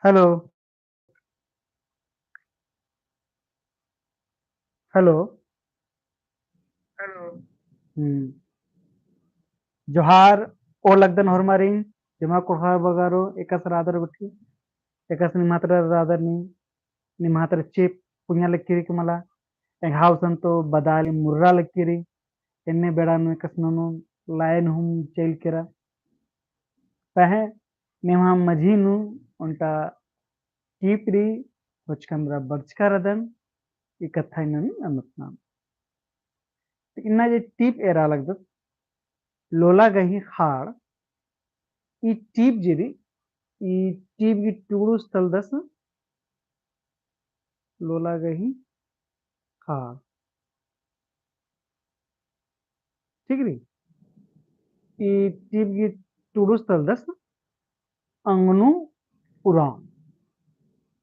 Hello. Hello. Hello. जोहार ओ लगदन हरमारिंग जमा कोहा बगारो एकस रादर गुठी एकस निमात्र रादर नि निमात्र चेप पुnya lekiri kumala eng hausan to badali murra lekiri enne bedanu ekas nono lain hum cel kira pahe nemha majinu unta tipri hochkamra barchkaradan ikathainen anutnam inna je tip era lagdat लोला गही खाड़ ई टीप जिरी ई टीप की टुकड़ू स्थल दस लोला गही खाड़ ठीक री ई टीप की टुकड़ू स्थल दस अंगनु उरान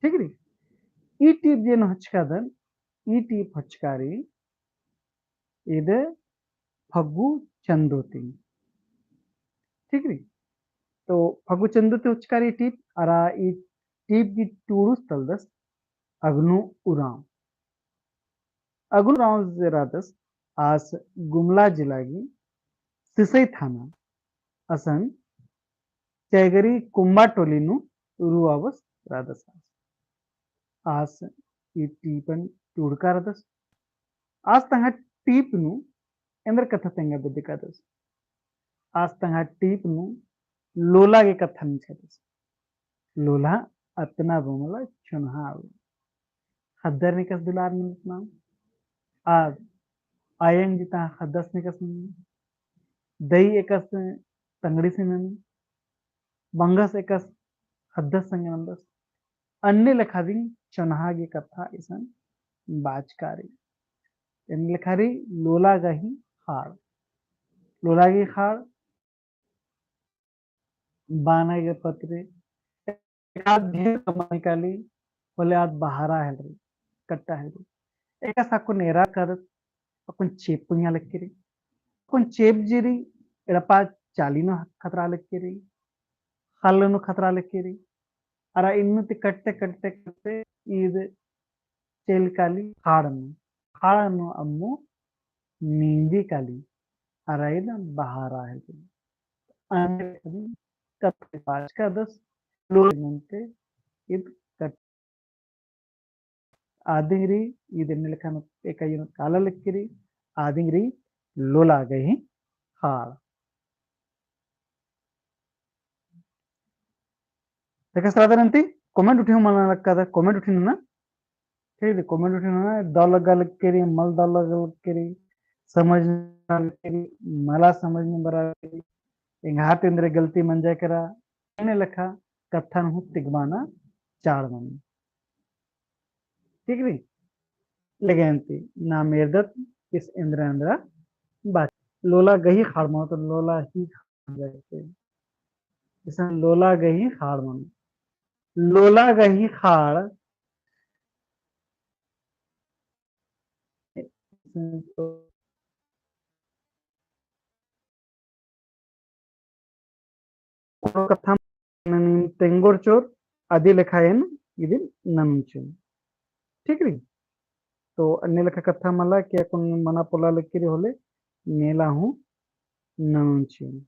ठीक री ई टीप जेन हचकादन ई टीप हचकारी इदे फग्गु चंदोती ठीक री तो फग्गु चंदोती हचकारी टीप अरा ई टीप की टुकड़ू स्थल दस अग्नु उरान अग्नु उरान जरा दस आज गुमला जिला की सिसई थाना असन चैगरी कुंबा टोलीनु रुआवस रादसास आज ई टीपन टूडकारदस आज तंगा टीपनु एंदर कथा तेंगा बेदिकादस आज तंगा टीपनु लोला के कथा निछदस लोला अतना बोमला चुनहाव खद्दर निकस दुलार मिलतना आज आयंग जिता खद्दस निकस दई एकस तंगड़ी से बंगस एकस खद्दस संगनंदस अन्य लखारी चुनहागी कथा इसन बाजकारी इन लखारी लोला गही खाड़ लोला की खाड़ बाना के पत्रे आज ढेर कमाई काली बोले आज बहारा है रे कट्टा है रे एक साको नेरा कर अपन चेप पुnya लक्किरी अपन चेप जिरी एडपा चालीनो खतरा लक्किरी हल्लनु खतरा लक्किरी अरा इन्नु ति कट्टे कट्टे कट्टे इद चेल काली खाड़नु अम्मु नींदी काली अरा इद बहारा है रे अन्य कत्ते पाँच का दस लोग नंते इद आदिंगरी ಇದನ್ನೆಲ್ಲಕನು ಏಕೈನ ಕಾಲಲಕ್ಕಿರಿ ಆದಿಂಗ್ರಿ ಲೋಲಾಗೈ ಹಾಳ देखा कमेंट उठी मन लक्कादा कमेंट उठी ना ठीक है कमेंट उठी ना दल गलक्किरी मल दल गलक्किरी समझ लक्किरी मला समझ में बरा इंघात इंद्र गलती मंजा करा इन्हें लखा कथन हूँ तिगमाना चार मन ठीक है लेगेंती ना मेरदत इस इंद्र बात लोला गही खाड़मा तो लोला ही जाते इसन लोला गही खाड़मा लोला गही खाड़ कथा तेंगोर चोर आदि लेखायन इदिन नमचुन ठीक री तो अन्य लेखा कथा मला कि अपन मना पोला लेकिरी होले नेला हूँ नमचुन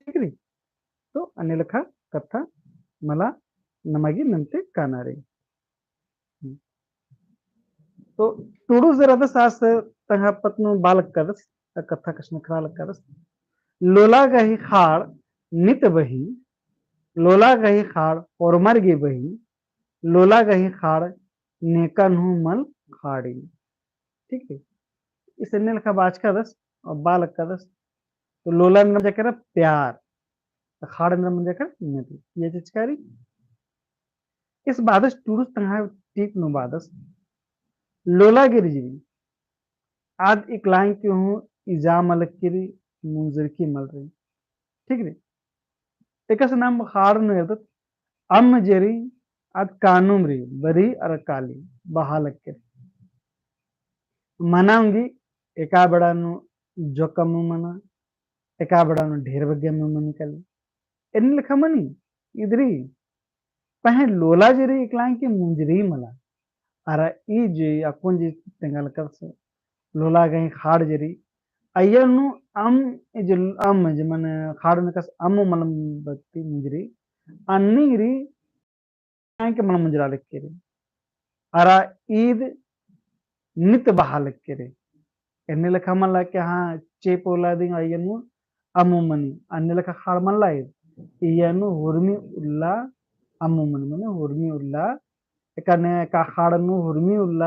ठीक री तो अन्य लेखा कथा मला नमगी नंते कानारे तो टूडू जरा द सास तंगा पत्नु बालक करस कथा कृष्ण खराल करस लोला गही खाड़ नित बही लोला गही खाड़ और मर गी बही लोला गही खाड़ नेकन हूँ मल खाड़ी ठीक है इस अन्य लिखा बाज का दस और बालक का दस तो लोला में जाकर प्यार खाड़ में जाकर नदी ये चिचकारी इस बादस टूडू तंगा ठीक नु बादस लोला गिरजी आज एक लाइन की हूँ इजाम अलक्किरी मुंजर की मल रही ठीक है एक नाम खाड़ न अम जेरी आज कानुमरी बरी और काली बहालक्किरी मनाऊंगी एका बड़ा नु जोकम मना एका बड़ा नु ढेर बग्गे में मनी कल इन लिखा मनी इधरी पहे लोला जरी इकलांग के मुंजरी मला अरा ई जे अकुन जे तेंगल कर से लोला गई खाड़ जरी अयनु अम इज अम जे मन खाड़ में कस अम मलम बत्ती मुंजरी अन्नीरी के मन मुंजरा लिखे रे अरा ईद नित बहा लिखे रे ಎಣ್ಣೆ ಲೆಕ್ಕ ಮಲ್ಲಕ್ಕೆ ಹಾ ಚೇಪೋಲಾದಿ ಅಯ್ಯನು ಅಮ್ಮಮ್ಮನಿ ಅನ್ನ ಲೆಕ್ಕ ಹಾಳು ಮಲ್ಲ ಇದು ಇಯ್ಯನು ಹುರ್ಮಿ ಉಲ್ಲ ಅಮ್ಮಮ್ಮನಿ ಮನೆ ಹುರ್ಮಿ ಉಲ್ಲ ಯಾಕಂದ್ರೆ का ಹಾಡನ್ನು ಹುರ್ಮಿ ಉಲ್ಲ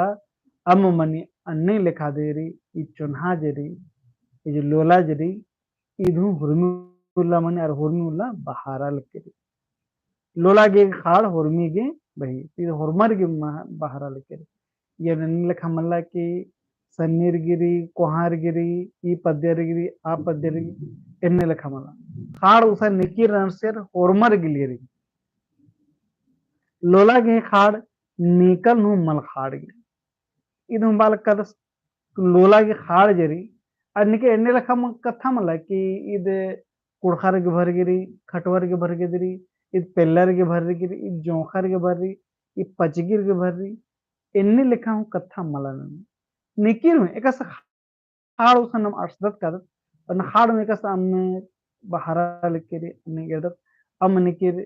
ಅಮ್ಮಮ್ಮನಿ अन्ने ಲೆಕ್ಕ ದೇರಿ ಈ ಚೊನ್ಹಾ ಜರಿ ಈ जो लोला जरी इधु हुर्मी उल्ला मने और हुर्मी उल्ला बहारा लक्के लोला गे खाड़ हुर्मी गे बही ಇದು ಹುರ್ಮರ್ಗೆ ಬಹಾರ ಲಕ್ಕೆ ये नन्न ಲೆಕ್ಕ ಮಲ್ಲಕ್ಕೆ सन्नीरगिरी कोहारगिरी ई पद्यरगिरी आ पद्यरगिरी ಎನ್ನೆ ಲೆಕ್ಕ ಮಲ್ಲ ಹಾಡ್ ಉಸ ನಿಕಿರ್ ಅನ್ಸರ್ ಹೋರ್ಮರ್ ಗಿಲಿರಿ ಲೋಲಾಗೆ ಹಾಡ್ ನಿಕಲ್ ನು ಮಲ್ ಹಾಡ್ಗೆ ಇದು ಬಾಲ ಕದ ಲೋಲಾಗೆ ಹಾಡ್ ಜರಿ ಅದಕ್ಕೆ ಎನ್ನೆ ಲೆಕ್ಕ ಕಥಾ ಮಲ್ಲ कि ಇದು ಕುಡ್ಖಾರ್ಗೆ ಭರ್ಗಿರಿ ಖಟ್ವರ್ಗೆ ಭರ್ಗಿರಿ ಇದು ಪೆಲ್ಲರ್ಗೆ ಭರ್ಗಿರಿ ಇದು ಜೋಖರ್ಗೆ ಭರ್ರಿ ಈ ಪಚಗಿರ್ಗೆ ಭರ್ರಿ ಎನ್ನೆ ಲೆಕ್ಕ ಕಥಾ ಮಲ್ಲ निकिर में एक हाड़ उसनम अर्शदत कर और हाड़ में कस अम्मे बहारा लिखिरी ने गेदत अम निकिर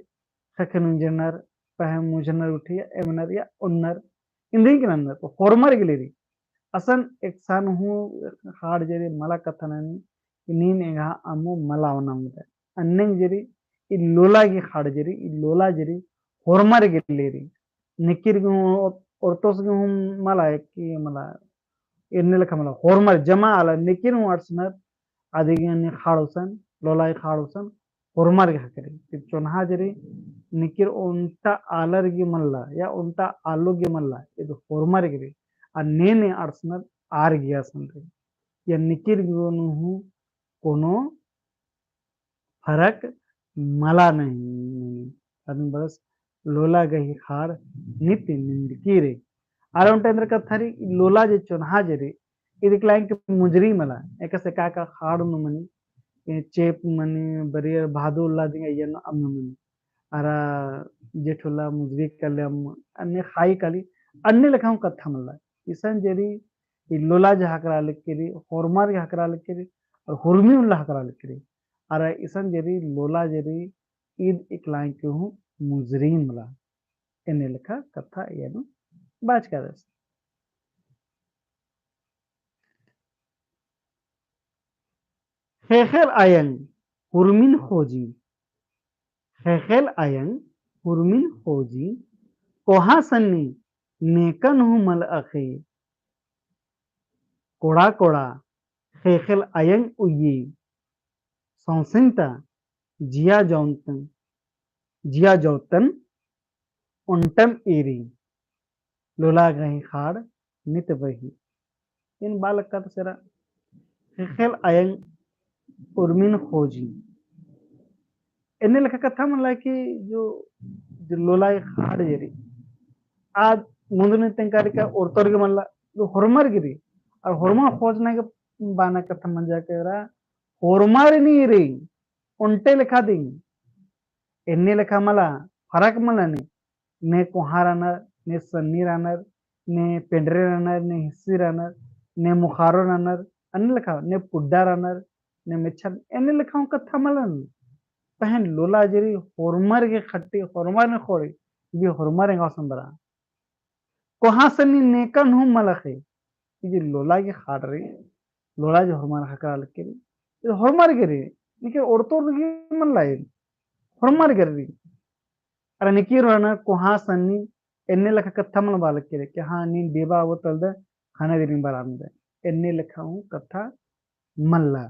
खखन जनर पहम मुजनर उठी एमनर या उन्नर इंदी के नंदर तो होरमर गिलेरी असन एक सान हूँ हाड़ जरी मला कथननी नीन एगा अमु मला वनमुदे अन्नें जरी ई लोला की हाड़ जरी ई लोला जरी होरमर गिलेरी निकिर गु औरतोस गु मला की मला ಎನ್ನೆಲ ಕಮಲ ಹೋರ್ಮರ್ ಜಮಾ ಅಲ ನಿಕಿನ್ ವಾಟ್ಸ್ನರ್ ಅದಿಗೆ ಖಾಳುಸನ್ ಲೋಲಾಯಿ ಖಾಳುಸನ್ ಹೋರ್ಮರ್ಗೆ ಹಾಕರಿ ಚೊನ್ಹಾ ಜರಿ ನಿಕಿರ್ ಉಂಟಾ ಆಲರ್ಗೆ ಮಲ್ಲ ಯಾ ಉಂಟಾ ಆಲುಗೆ ಮಲ್ಲ ಇದು ಹೋರ್ಮರ್ಗೆ ರೀ ಆ ನೇನೆ ಆಡ್ಸ್ನರ್ ಆರ್ಗೆ असनरी या निकिर गोनु हूँ कोनो फर्क मला नहीं ಅದನ್ನ ಬಸ್ ಲೋಲಾ ಗಹಿ ಖಾಡ್ ನಿತ್ಯ ನಿಂದಕಿ रे ಅರೌಂಟೇಂದ್ರ ಕಥರಿ ಲೋಲಾ जे चोन्हा जरी ఇది క్లయింట్ मुजरी मला एकसे का हाड़ मनी चेप मनी बरियर भादुल्ला दिंग यन अम मनी अरा जेठुल्ला मुजरी कलम अन्य खाई कली अन्य लखाऊ कथा मला इसन जरी लोला जे हकरा लिखरी होरमार हकरा लिखरी और हुरमी उल्ला हकरा लिखरी अरा इसन जरी लोला जरी ईद इकलाइन के हूँ मुजरी मला एने लिखा कथा यनु बाज का दस हेखेल आयन हुरमिन खोजी हेखेल आयन हुरमिन खोजी कोहा सन्नी नेकन हूँ मल अखे कोड़ा कोड़ा हेखेल आयन उये सौसिंता जिया जौतन उन्टम एरी लोला गही खाड़ नित बही इन बालक का तसरा हेखेल आयन उर्मिन खोजी एने लेखा कथा मला कि जो लोला हाड़ जरी आज मुंदने तेंकारिका औरतोर्गे मला जो होरमर गिरी और होरमा खोजना के बाना कथा मंजा केरा होरमार नहीं रे उन्टे लेखा दी एने लेखा मला फरक मला ने कोहार रनर ने सन्नी रनर ने पेंडरे रनर ने हिस्सी रनर ने मुखारो रनर अन्य लेखा ने पुड्डा रनर ने मिच्छा एने लेखा कथा मलन पहन लोला जरी होरमर के खट्टी होरमर ने खोड़ी ये होरमर एंगा संबरा कोहा सनी नेकन हूँ मलखे ये लोला की खाड़ रही लोला जो होरमर हका लके ये होरमर के रही निके औरतों की मन लाई होरमर कर रही अरे निकी रोना कोहा सनी एने लेखा कथा मन बालक के कि हाँ नी देवा वो तल दे खाना देने बरामद एने लेखा हूँ कथा मल्ला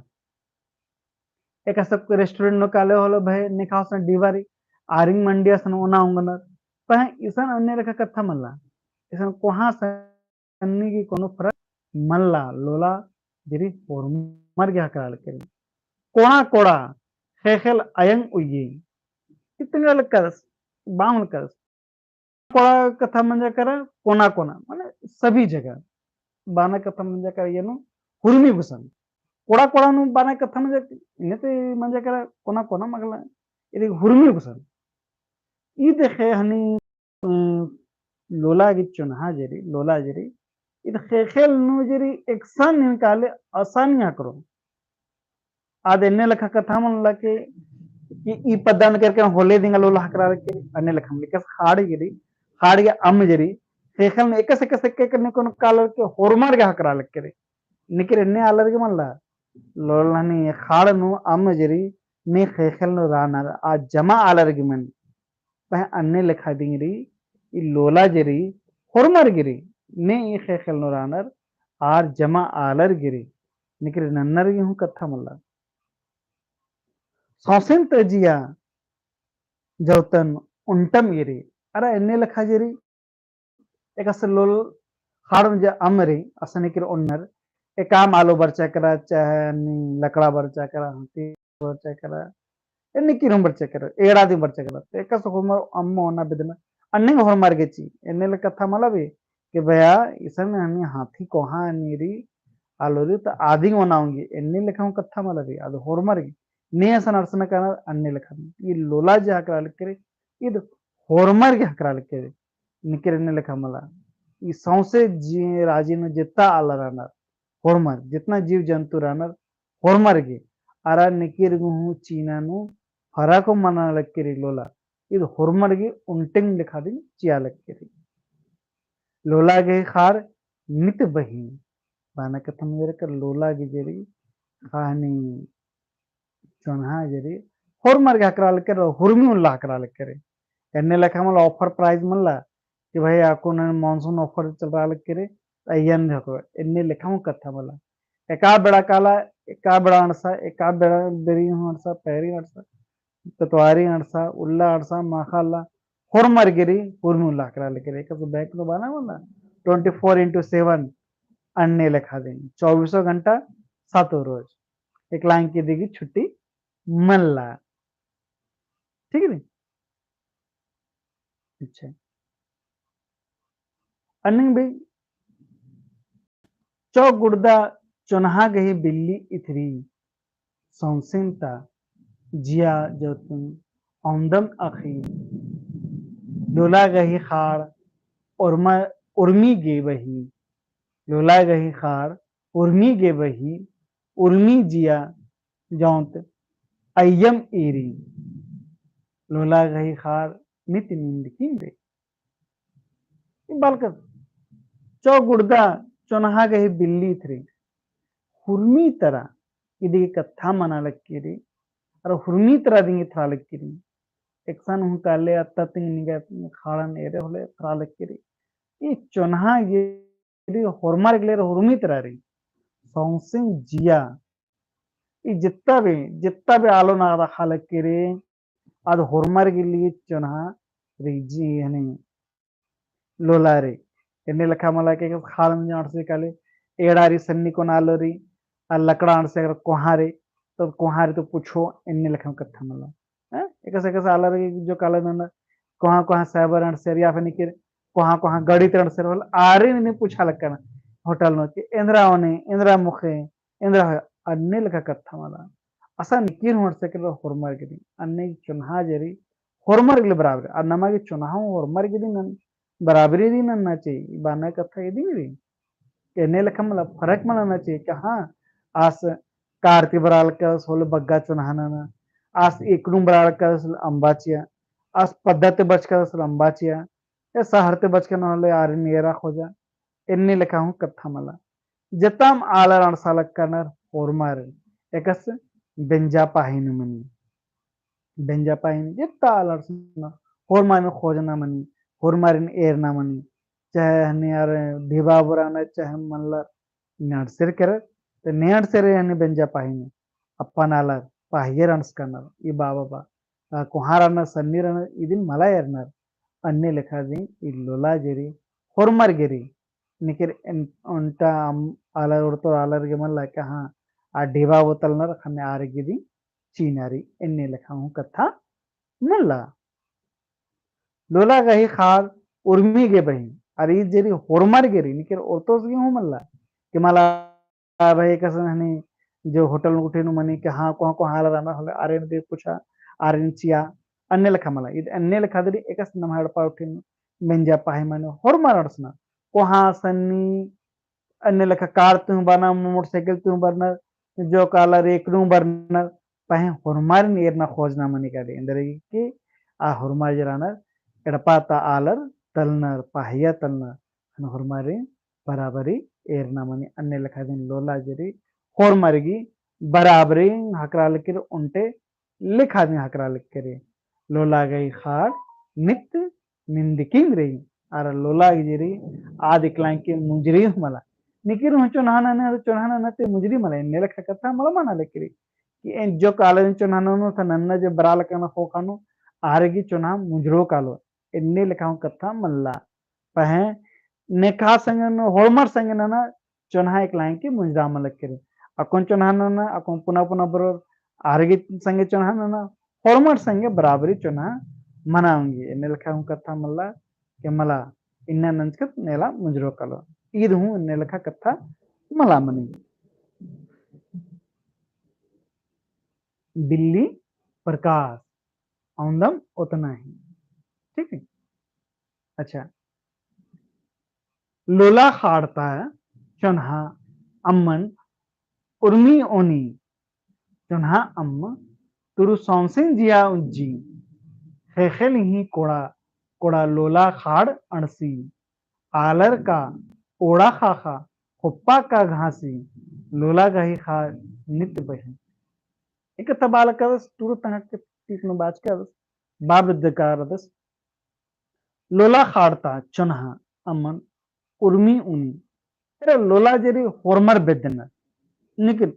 एक सब रेस्टोरेंट नो काले होलो भाई निखाओ सन दीवारी आरिंग मंडिया सन ओना होंगनर पह इसन अन्य लेखा कथा मल्ला इसन कोहा सन्नी की कोनो फरक मल्ला लोला जरी होरमर के हकराल के कोणा कोड़ा खेखेल अयंग उये इतने अलग कर बाम कर कोड़ा कथा मंजा करा कोना कोना माने सभी जगह बाना कथा मंजा कर ये नो हुरमी गुसन कोड़ा कोड़ा नु बाना कथा मंजा नेते मंजा करा कोना कोना मगला इदी हुरमी गुसन ई देखे हनी लोला गी चुनहा जरी लोला जरी इद खेखेल नु जरी एक्सन निकाले आसानिया करो आद एन्ने लखा कथा मन लके कि ಈ ಪದ್ದಾನ ಕೆರ್ಕೆ ಹೊಲೆ ದಿಂಗಲ ಉಲ್ಲ ಹಕ್ರಾರಕ್ಕೆ ಅನ್ನೆ ಲಖಂ ಲಿಕಸ್ ಹಾಡಿಗಿರಿ ಹಾಡಿಗೆ ಅಮ್ಮ ಜರಿ ಹೇಖಲ್ ಏಕಸ ಏಕಸಕ್ಕೆ ಕನೆ ಕೊನ ಕಾಲಕ್ಕೆ ಹೊರಮಾರ್ಗೆ ಹಕ್ರಾಲಕ್ಕೆ ನಿಕಿರ ಎನ್ನೆ ಆಲರ್ಗೆ ಮಲ್ಲ ಲೋಲನಿ ಹಾಡನು ಅಮ್ಮ ಜರಿ ಮೇ ಹೇಖಲ್ ನು ರಾನರ ಆ ಜಮಾ ಆಲರ್ಗೆ ಮನ್ ಬಹ ಅನ್ನೆ ಲಖಾ ದಿಂಗಿರಿ ಈ ಲೋಲಾ ಜರಿ ಹೊರಮಾರ್ಗಿರಿ ನೇ ಈ ಹೇಖಲ್ ನು ರಾನರ್ ಆರ್ ಜಮಾ ಆಲರ್ಗಿರಿ ನಿಕಿರ ನನ್ನರ್ಗೆ ಹು ಕಥಾ ಮಲ್ಲ सौसेन तजिया जवतन उंटम गिरी अरे एन्ने लखा जिरी एक असल लोल हाड़म जे अमरी असने किर उन्नर एकाम आलो बरचा करा चाहे लकड़ा बरचा करा हंती बरचा करा एन्ने किरम बरचा करा एड़ादी बरचा करा एक अस होमर अम्मो ना बिदना अन्ने होर मार गेची एन्ने लका था मला भी कि भैया इसने हनी हाथी कोहा नीरी आलोरी तो आदि बनाऊंगी एन्ने लिखा हूँ कथा मला भी ಅದು होर मार ನೇ ಅಸನ ಅರ್ಸನ ಕಾನ ಅನ್ನೆ ಲಖ ಈ ಲೋಲಾಜಿ ಹಾಕರಾಲಿಕ್ಕೆ ಇದು ಹೋರ್ಮರ್ಗೆ ಹಾಕರಾಲಿಕ್ಕೆ निकरने लिखा मला ये सौसे जी राजी ने जितना आला रहना होरमर जितना जीव जंतु रहना होरमर गे अरा निकिर गुहु चीना नु हरा को मना लक्किरी लोला ಇದು ಹೊರಮರ್ಗೆ ಉಂಟೆಂಗ್ लिखा दिन चिया लक्किरी लोला गे खार नित बही बाना कथम मेरे कर लोला गे जरी कहानी चोनहा जरी ಹೊರಮರ್ಗೆ ಹಾಕರಾಲಿಕ್ಕೆ ಹುರ್ಮಿ ಉಲ್ಲ ಹಾಕರಾಲಿಕ್ಕೆ ಎನ್ನೆ ಲೆಕ್ಕ मला ऑफर प्राइस मला कि भाई आपको मानसून ऑफर चल रहा है अयन देखो इन्ने लिखा हूँ कथा मला एका बेड़ा काला एका बेड़ा अणसा एका बेड़ा बेरी अणसा पैरी अणसा ततवारी अणसा उल्ला अणसा माखाला होरमर्गिरी हुरमुल्ला करा लेके एक तो बैक तो बना मला 24x7 अन्य लिखा देंगे 24 घंटा 7 रोज एक लाइन की देगी छुट्टी मल्ला ठीक है अच्छा अन्य भाई चौ गुर्दा चुनहा गही बिल्ली इथरी सौंसिंता जिया जतुन औंदम अखी लोला गही खाड़ उर्मा उर्मी गे बही लोला गही खाड़ उर्मी गे बही उर्मी जिया जौंत अय्यम एरी लोला गही खाड़ नित नींद की बे बालकर चौ गुर्दा चुनहा गही बिल्ली थ्री हुर्मी तरह इदी कथा मना लक्कीरी और हुर्मी तरह दिंगी थरा लक्कीरी एक्सन हूँ काले अत्ता तिंग निगे खाड़न एरे होले थरा लक्कीरी ये चुनहा ये होरमार गले हुर्मी तरह रही सौंसिंग जिया ये जितना भी आलो ना रखा लक्कीरी आद होरमार के लिए चुनहा रिजी हने लोलारे एने लखा मला के खाड़न जान से काले एड़ारी सन्नी को नालोरी लकड़ा से अगर कोहारे तो कोहारे तो पूछो इन्ने लखम कथा मला एक ऐसे आला जो काला ना कोहा कोहा साइबर एंड सेर या फिर निकिर कोहा कोहा गड़ी तरण से रोल आरे ने पूछा लक्का ना होटल नो कि इंद्रा ओने इंद्रा मुखे इंद्रा अन्ने लखा कथा मला असा निकिर होर से के होरमर गिरी अन्ने चुनहा जरी होरमर गिले बराबर आ नमा के चुनहा होरमर गिरी नन बराबरी दी नन्ना चाहिए बाना कथा ये दी एने लखम मला फरक मला ना चाहिए कि हाँ आस कार्ती बराल का सोल बग्गा चुनहाना आस एकनू बराल का अंबाचिया आस पद्धति बच का अंबाचिया या सहरते बच के नले आरे नेरा खोजा इन्ने लिखा हूँ कथा मला जताम आलर अणसालक कनर होरमार एकस बेंजा पाहिन मनी बेंजा पाहिन जितना आलर होरमार में खोजना मनी होरमारिन एरना मनी चाहे हने यार ढिबा बुराना चाहे मनला नडसेर करे ते नेड सेरे हने बेंजा पाहिने अप्पनाला पाहियर अणस्कनर ई बाबा कुहारना सन्नीरना इदिन मला एरनर अन्ने लेखा दिन ई लोला जेरी होरमर गेरी निकिर उनटा आलर उड़तो आलर के मन लाके हाँ आ ढिबा बोतलनर खने आरे गिदी चीनारी इन्ने लेखा हूँ कथा मल्ला लोला गही खार उर्मी गे बही अरे जेरी होरमर गेरी निकिर ओरतोस गे हूँ मल्ला कि मला भाई कसं हनी जो होटल उठे नु मनी कि हाँ को हाल रहना हले आर्यन दे पूछा आर्यन चिया अन्य ಲೆಕ್ಕ ಮಲ ಇದು अन्य ಲೆಕ್ಕದಲ್ಲಿ ಏಕಸ್ ನಮ್ಮ ಹಡಪಾವಟಿನ ಮೆಂಜಾ ಪಾಹಿಮಾನ ಹೊರಮಾರಡ್ಸನ कोहा सन्नी अन्य ಲೆಕ್ಕ कार तू बना मोटरसाइकिल तू बना जो काला रेकड़ू बना पहे ಹೊರಮಾರ ನೀರ್ನ खोजना ಮನಿಗಾಡಿ ಎಂದರಿಗೆ ಆ ಹೊರಮಾರ ಜರಾನ ಎಡಪಾತ ಆಲರ್ ತಲ್ನರ್ ಪಾಹಿಯ ತಲ್ನರ್ ಅನ ಹೊರಮಾರಿ बराबरी एरना मनी अन्य ಲೆಕ್ಕದಿಂದ ಲೋಲಾ ಜರಿ ಹೊರಮಾರಿಗೆ बराबरी हकरालकिर उनटे लिखादमी हकरालकिरे लोला गई खाड़ नित निंदकिंग रही आर लोला गिरी आदि क्लांके मुजरी मला निकिर हो चुनाना ने चुनाना न ते मुजरी मला ने लखा कथा मला मना लेकिरी कि en जो काले चुनाना नो था नन्ना जो बराल कना हो कानो आरगी चुना मुजरो कालो इन्ने लिखाऊं कथा मल्ला पहे नेका संगन होलमर संगन ना चुना एक लाइन की मुजरा मलकिरी अकोन चुनाना अकोन पुना पुना बरोबर आरगी संगे चुनाना होलमर संगे बराबरी चुना मनाऊंगी इन्ने लिखाऊं कथा मल्ला के मला इन्ना नंचकत नेला मुजरो कालो ಇದು ನೆಲಕ ಕथा मलामनी दिल्ली प्रकाश औंदम उतना ही ठीक है अच्छा लोला खाड़ता चुन्हा अम्मन उर्मी ओनी चुन्हा अम्म तुरु सौंसिन जिया उज्जी खेखेल ही कोड़ा कोड़ा लोला खाड़ अणसी आलर का ओड़ा खाखा हुप्पा का घासी लोला गही खा नित्य बही एक तबालकस तुरु तहक तीक्न बाचकस बाबदकारदस लोला खाड़ता चुनहा अमन उर्मी उनी तेरा लोला जरी होरमर बेदन निकल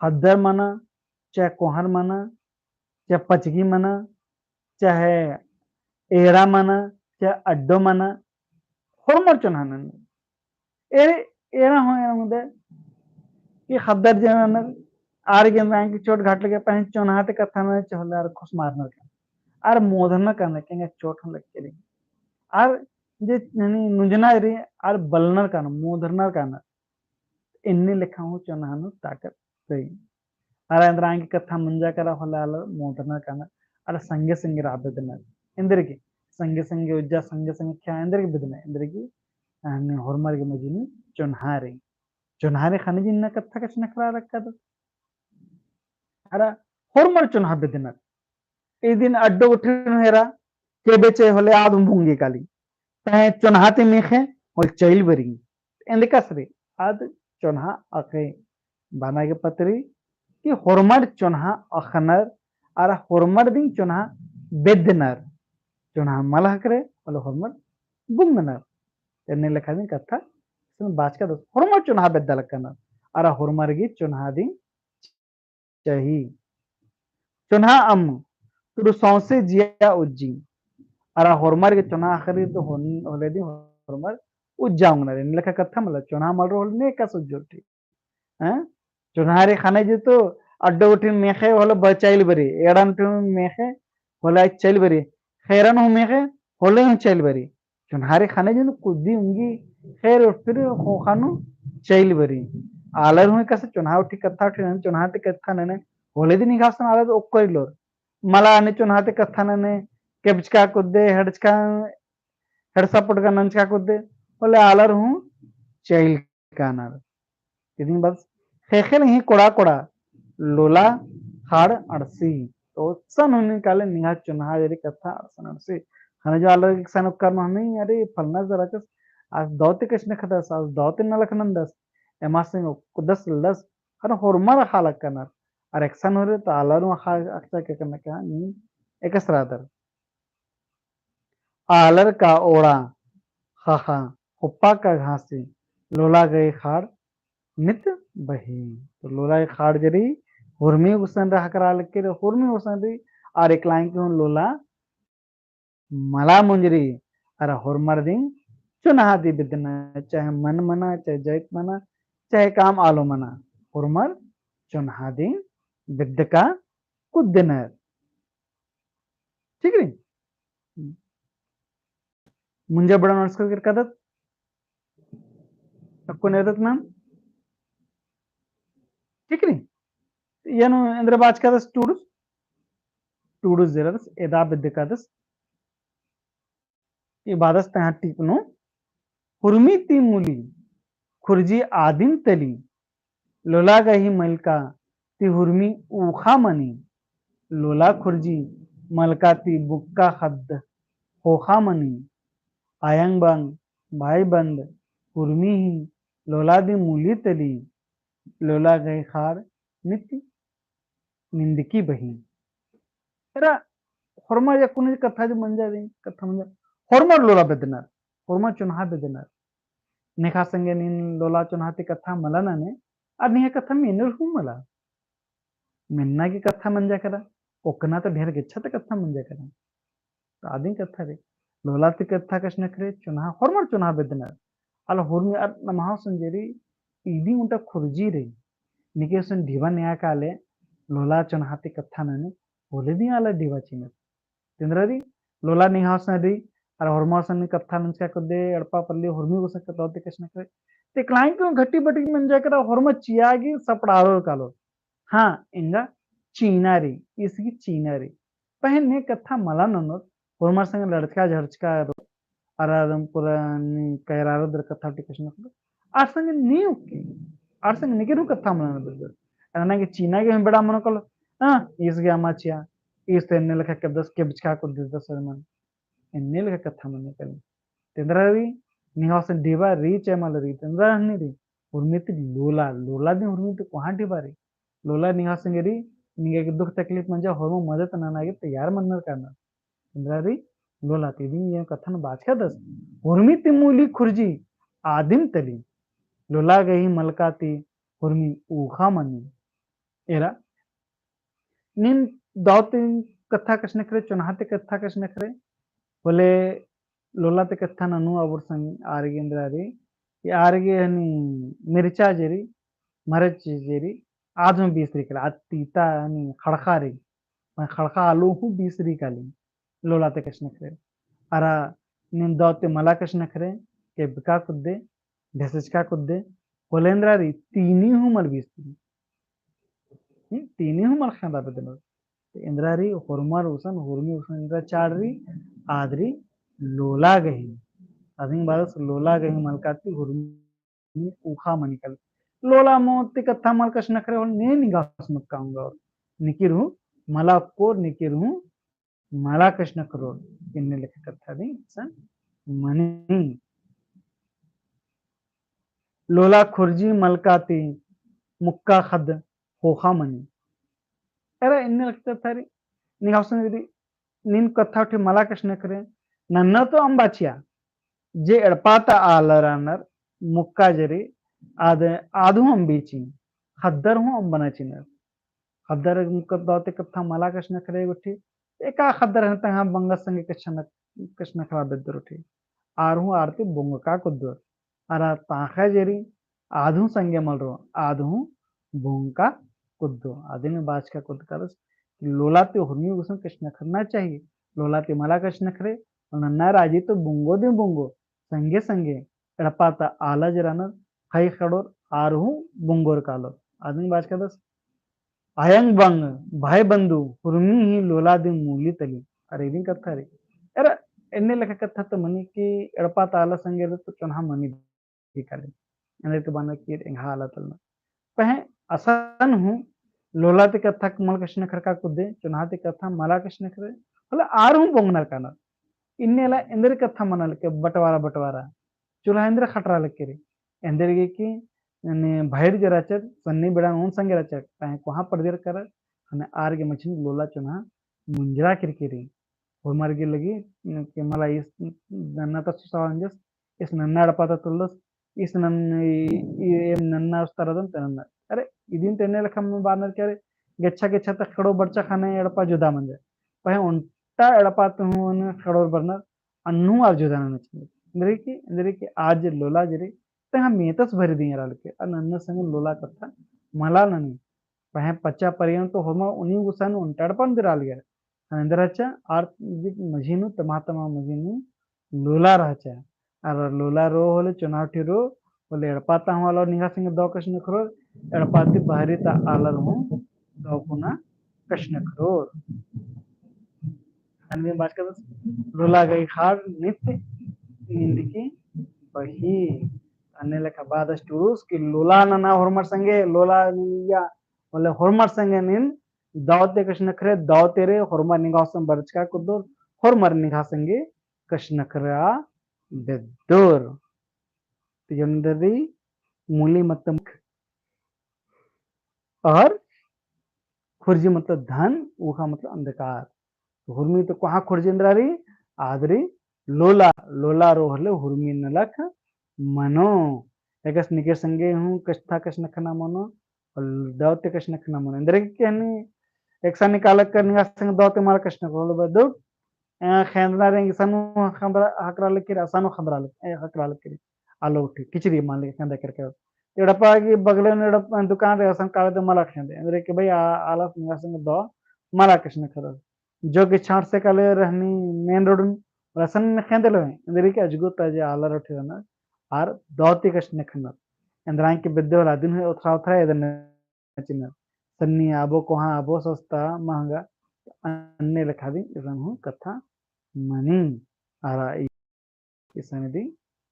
हदर मना चाहे कोहर मना चाहे पचगी मना चाहे एरा मना चाहे अड्डो मना होरमर चुनहा एरा हो मुदे कि खद्दर जन आरगे बैंक चोट घाट लगे पहन चोनाते कथा में चहल आर खुश मारना के आर मोधना करना के चोट हम लग के आर जे ननी नुजना रे आर बलनर का मोधरनर का इन्ने लिखा हूं चोनानु ताकत सही आर अंदर की कथा मुंजा करा होला आल मोधरनर का आर संगे संगे राबदना इंदर की संगे उज्जा संगे क्या इंदर की बिदना इंदर की होरमर के मजीनी चुनहारे चुनहारे खाने जिन्ना कथा कछ नखरा रखा था अरे होरमर चुनहा बेदिना ए दिन अड्डो उठिन हेरा के बेचे होले आद मुंगी काली तहे चुनहाते मेखे और चैल बरी एंदकसरे आद चुनहा अखे बना के पतरी कि होरमर चुनहा अखनर अरे होरमर दिन चुनहा बेदनर चुनहा मलह करे बोले होरमर बुंगनर एने लेखा दिन कथा इसमें बाच का दस होरमर चुनहा बेदल कनर अरे होरमर गी चुनहा दिन चाहिए चुनहा अम तुरु सौसे जिया उज्जी अरा होरमर के चुना आखिरी तो होले दी होरमर उज्जाऊंग इन लेखा कथा मतलब चुना मल रो ने का सुजोटी हैं चुनारे खाने जे तो अड्डो उठिन मेखे होले बचाइल बरी एडन टु मेखे होले चल बरी खैरन हो मेखे होले चल बरी चुनारे खाने जे कुद्दी उंगी खैर फिर हो खानु चल बरी आलर हुई कसे चुनाव उठी कथा उठी चुनाते कथा ने होले दी निगासन आलर ओक्कोई लोर मला आने चुनाते कथा ने केबचका कुद्दे हड़चका हड़सपट का नंचका कुद्दे बोले आलर हूँ चैल कानर इतनी बस खेखे नहीं कोड़ा कोड़ा लोला हाड़ अड़सी तो सन होने काले निहा चुनाहा जरी कथा अड़सन अड़सी हने जो आलर सन उपकार नहीं अरे फलना जरा कस आज दौते कशने खदस आज दौते न लखनन दस एमासिंग कुदस दस हर होरमर हालक कनर और एक्सन हो रहे तो आलर खा अच्छा क्या करना क्या नहीं एक सरादर आलर का ओड़ा खाखा हुप्पा का घासी लोला गई खाड़ नित बही तो लोला खाड़ जरी हुरमी उसन रह करा के हुरमी उसन रही और एक लाइन की लोला मला मुंजरी अरे हुरमर दिन चुनाहा दी बिदना चाहे मन मना चाहे जैत मना चाहे काम आलो मना हुरमर चुनाहा दिन बिद का कुदनर ठीक है मुंजा बड़ा नमस्कार कदत आपको नेदत मैम ठीक है ಏನು ಅಂದ್ರೆ ಬಾಚ್ ಕದ ಸ್ಟೂಡ್ಸ್ टूडू जिरस एदा बिद्दकादस इबादस तहा टिपनो हुर्मी ती मुली खुर्जी आदिम तली लोला गही मलका ती हुर्मी ऊखा मनी लोला खुर्जी मलका ती बुक्का हद्द होखा मनी आयंग बंग भाई बंद हुर्मी ही लोला दी मुली तली लोला गई खार नित्य निंदकी बही era horma ya kuni katha jo manja ri katha manja horma lola bednar horma chunha bednar nekha sange nin lola chunha te katha malana ne ar niya katha menur hu mala menna की कथा मंजा करा कोकना तो ढेर गिच्छा तो कथा मंजा करा तो आदि कथा रे लोला ती कथा कश्न करे चुना hormar चुना bednar ala hormi ar namaha संजेरी इदी उनटा खुरजी रे निकेसन ढिबा नया काले लोला चुना ती कथा नने बोले दी आला ढिबा चिनत तिंद्रदी लोला निहासनदी और hormosan ni कथा मंचा को दे अड़पा पल्ली hormi को सकता होते कश्न करे ते क्लाइंट को घटी बटी मंजा करा horma चियागी सपड़ारो कालो हाँ इंगा चीनारी इसकी चीनारी पहन ने कथा मला ननोत horma संग लड़का झड़का आरादम पुरानी कैरारो दर कथा टिकश्न को आसंग नी ओके आसंग निकेरु कथा मला नबद अना के चीना के बड़ा मन कल हां इसगे अमाचिया इस तेने लखा के 10 के बिचका को 10 मन एने लखा कथा मन कल तेंद्रारी निहास डिबा रीच एमल री तेंद्रा हनी री उर्मित लोला लोला दे उर्मित कोहा डिबा री लोला निहास री निगे के दुख तकलीफ मंजा होमो मदद नानागे तैयार मनर करना तेंद्रारी लोला तेदी ये कथन बाचका दस उर्मित मूली खुरजी आदिम तली लोला गई मलकाती उर्मी ऊखा मनी एरा निन दावतिन कथा कश्न करे चुनाते कथा कश्न करे बोले लोला ते कथा ननु अबुर संग आरगेंद्रारी ये आरगे हनी मिर्चा जेरी मरच जेरी आज में 20 रिकला अतीता हनी खड़खारी मैं खड़खा आलू हूँ 20 रिकाली लोला ते कश्न करे अरा निन दावते मला कश्न करे के बिका कुद्दे ढेसचका कुद्दे बोलेंद्रारी तीनी हूँ मल 20 तीनी हूँ मल खांदा बदनो इंद्रारी होरमर उसन होरमी उसन इंद्रा चाड़री आदरी लोला गही अधिंग बारस लोला गही मलकाती हुर्मी ऊखा मनिकल लोला मोती कथा मल कश नखरे और ने निगास मत काऊंगा निकिरहूं मला को निकिरहूं मला कश नखरो इन्ने लिखे कथा दी सन मनी लोला खुर्जी मलकाती मुक्का खद होखा मनी अरे इन्ने लगता था रे निगासन यदि निन कथा उठे मला कश नखरे नन्ना तो अंबाचिया जे एडपाता आलरानर मुक्का जरी आदे आधु हम बीची खद्दर हूं अंबनाचिनर खद्दर मुक्का दाते कथा मला कश्न करे उठी एका खद्दर हता हां बंगा संगे कश्न खरा बेदर उठी आर हूं आरती बुंग का कुद्दर अरा ताखा जरी आधु संगे मलरो आधु बुंग का कुद्दो आदि में बाज का कुद्द करस लोलाते हुर्मी उसन कश्न करना चाहिए लोलाते मला कश्न करे नन्ना राजी तो बुंगो दे बुंगो संगे संगे एड़पाता आला जरानर खई खड़ोर आरहू बुंगोर कालो आदमी बाज का दस आयंग बंग भाई बंधु हुर्मी ही लोला दे मूली तली अरे दिन कथा रे अरे एन्ने लेखा कथा तो मनी की एड़पाता आला संगे तो चुनहा मनी दिखाले एने तो बाना की एंगा आला तलना पहे असन हूँ लोला ते कथा कमल कृष्ण खरका कुदे चुनहा ते कथा मला कृष्ण खरे बोले आरहू बोंगनर काना ಇನ್ನೆಲ್ಲ ಎಂದರಿ ಕಥಾ ಮನಲಕ್ಕೆ ಬಟವಾರ ಚುಲಾ ಎಂದ್ರೆ ಖಟ್ರಾ ಲಕ್ಕೆರಿ ಎಂದರಿಗೆ की ने भाईर जराचर सन्नी बेड़ा उन संगे रचक ताहे कोहा परदेर कर हने आर के मछिन लोला चुना मुंजरा किरकिरी और मार के लगी के मला इस नन्ना तो सावंजस इस नन्ना डपाता तुलस इस नन्ना उस्तरदन तनन्ना अरे इदिन तेने लखम बानर करे गेच्छा तक खड़ो बच्चा खाने एड़पा जुदा मंजे पहे उल्टा एड़पात हूँ खड़ोर बरनर अन्नू आर जुदा नचने की आज लोला जरी तहा मेतस भरी दी रालके अन्न संग लोला कथा मला ननी पहे पच्चा पर्यंत तो होमा उनी गुसान उंटाडपन दिराल गया अंदराचा आर मझीनु तमातमा मझीनु लोला रहचा और लोला रो होले चुनावटी रो बोले एड़पाता हूँ आलो निगा संग दो कश्न खरो एड़पाती बहरी ता आलर हूँ दो कुना कश्न खरो अन्य बात कर लोला गई खाड़ नित्य नींद की बही अन्य लेखा बाद स्टूडूस की लोला ना hormar संगे लोला या वाले hormar संगे नींद दावते कृष्ण खरे दावते रे hormar निगासम बरचका कुदोर hormar निगाह संगे कृष्ण खरा बेदोर तिजंदरी मूली मतलब और खुर्जी मतलब धन ऊखा मतलब अंधकार हुर्मी तो कहाँ खुर्जिंद्रारी आदरी लोला लोला रोहले हुर्मी नलख मनो एकस निके संगे हूँ कष्टा कष्ण खना मनो और दावते कष्ण खना मनो इंद्र के कहनी एक सा निकालक कर निगाह संग दावते मार कष्ण को बदो खेंदना रेंगे सनु खंबरा हकरा लेकर आसानो खंबरा ले हकरा लेकर आलो उठी खिचड़ी मान ले खेंदा करके एड़पा की बगले में एड़पा दुकान रे असन काले तो मला खेंदे इंद्र के भाई आलस निगाह संग दो मारा कष्ण खरा जो कि छाट से काले रहनी मेन रोड रसन में खेंदे लो इंद्र के अजगो ताजे आला रोटी रना आर दौती कष्ण खन्ना इंद्रांग के विद्या वाला दिन है उथरा उथरा इधर चिन्ह सन्नी आबो कोहा आबो सस्ता महंगा अन्य लिखा दी इसम हूँ कथा मनी आरा इसमें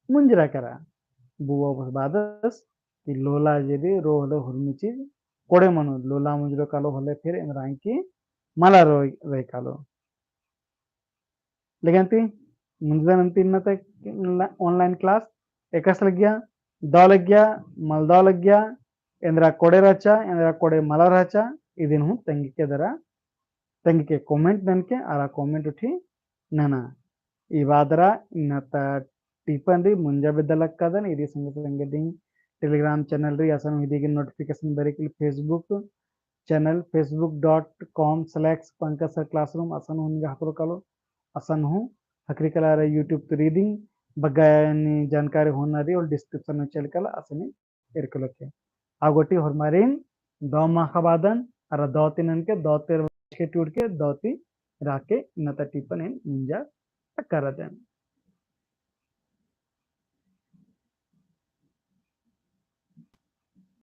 मुंजरा करा बुआ बस बादस कि लोला जेदी रोहले हुरमिची कोड़े मनो लोला मुंजरो कालो होले फिर इंद्रांग की मला रो रे कालो लेकिन ती मुंजन अंतिम न तक ऑनलाइन क्लास एकस लग गया दो लग गया मल दो लग गया इंद्रा कोड़े रचा इंद्रा कोड़े मला रचा इदिन हूँ तंगी के दरा तंगी के कमेंट नन के आरा कमेंट उठी नना इवादरा इनता टिपन री मुंजा बिदलक कदन इदी संग संग दी टेलीग्राम चैनल री असन हिदी के नोटिफिकेशन बरे के फेसबुक चैनल facebook.com/पंकज सर क्लासरूम असन हूँ हाकरो कालो असन हूँ हकरी कला रे यूट्यूब तो रीडिंग बग्गायनी जानकारी होना री और डिस्क्रिप्शन में चल कला असनी इरकलो के आगोटी हरमारिन दो माखबादन अरा दो तीन के दो तेर के टूट के दो ती राके नता टिपन इन मुंजा कर दें